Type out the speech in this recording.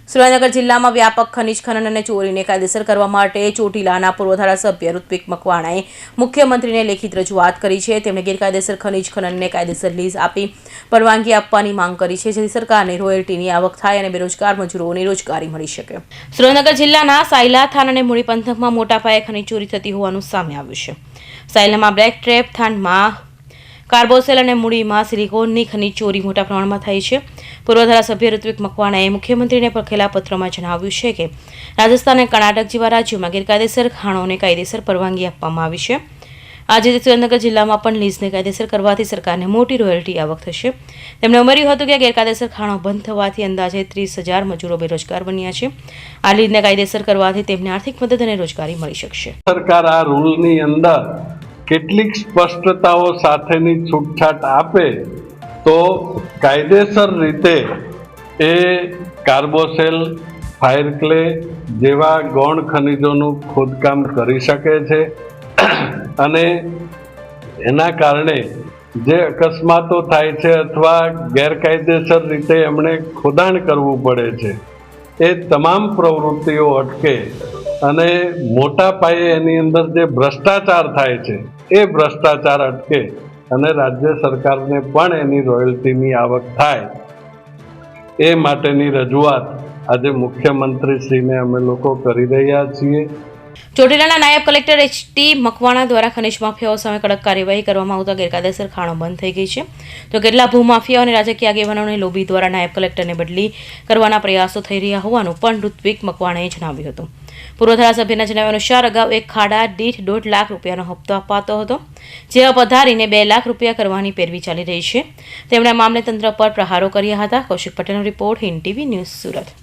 સુરેન્દ્રનગર જિલ્લામાં વ્યાપક ખનીજ ખનન અને ચોરીને કાયદેસર કરવા માટે ચોટીલાના પૂર્વ ધારાસભ્ય ઋત્વિક મકવાણાએ મુખ્યમંત્રીને લેખિત રજૂઆત કરી છે। તેમણે ગેરકાયદેસર ખનીજ ખનનને કાયદેસર લીઝ આપી પરવાનગી આપવાની માંગ કરી છે, જેથી સરકારને રોયલ્ટીની આવક થાય અને બેરોજગાર મજૂરોને રોજગારી મળી શકે। સુરેન્દ્રનગર જિલ્લાના સાયલા થાન અને મૂળી પંથકમાં મોટા પાયે ખનીજ ચોરી થતી હોવાનું સામે આવ્યું છે। સાયલામાં બ્લેક ટ્રેપ, થાનમાં કાર્બોસેલ અને મૂળીમાં સિલિકોનની ખનીજ ચોરી મોટા પ્રમાણમાં થઈ છે। પૂર્વ ધારાસભ્ય ઋત્વિક મકવાણાએ મુખ્યમંત્રીને લખેલા પત્રમાં જણાવ્યું છે કે રાજસ્થાન અને કર્ણાટક જેવા રાજ્યોમાં ગેરકાયદેસર ખાણોને કાયદેસર પરવાનગી આપવામાં આવી છે। આજે સુરેન્દ્રનગર જિલ્લામાં પણ લીઝને કાયદેસર કરવાથી સરકારને મોટી રોયલ્ટી આવક થશે। તેમણે ઉમેર્યું હતું કે ગેરકાયદેસર ખાણો બંધ થવાથી અંદાજે 30,000 મજૂરો બેરોજગાર બન્યા છે। આ લીઝને કાયદેસર કરવાથી તેમને આર્થિક મદદ અને રોજગારી મળી શકશે। સરકાર આ રૂલની અંદર કેટલીક સ્પષ્ટતાઓ સાથેની છૂટછાટ આપે તો કાયદેસર રીતે એ કાર્બોસેલ, ફાયર ક્લે જેવા ગૌણ ખનિજોનું ખોદકામ કરી શકે છે અને એના કારણે જે અકસ્માતો થાય છે અથવા ગેરકાયદેસર રીતે એમણે ખોદાણ કરવું પડે છે એ તમામ પ્રવૃત્તિઓ અટકે અને મોટા પાયે એની અંદર જે ભ્રષ્ટાચાર થાય છે એ ભ્રષ્ટાચાર અટકે અને રાજ્ય સરકારને પણ એની રોયલ્ટીની આવક થાય એ માટેની રજૂઆત આજે મુખ્યમંત્રીશ્રીને અમે લોકો કરી રહ્યા છીએ। ચોટીલાના નાયબ કલેક્ટર એચ.ટી. મકવાણા દ્વારા ખનીજ માફિયાઓ સામે કડક કાર્યવાહી કરવામાં આવતા ગેરકાયદેસર ખાણો બંધ થઈ ગઈ છે, તો કેટલા ભૂમાફિયાઓ અને રાજકીય આગેવાનોની લોબી દ્વારા નાયબ કલેક્ટરને બદલી કરવાના પ્રયાસો થઈ રહ્યા હોવાનું પણ ઋત્વિક મકવાણાએ જણાવ્યું હતું। પૂર્વ ધારાસભ્યના જણાવ્યા અનુસાર અગાઉ એક ખાડા દીઠ 1.5 લાખ રૂપિયાનો હપ્તો અપાતો હતો, જે વધારીને 2 લાખ રૂપિયા કરવાની પેરવી ચાલી રહી છે। તેમણે આ મામલે તંત્ર પર પ્રહારો કર્યા હતા। કૌશિક પટેલનો report, Hind TV news, Surat.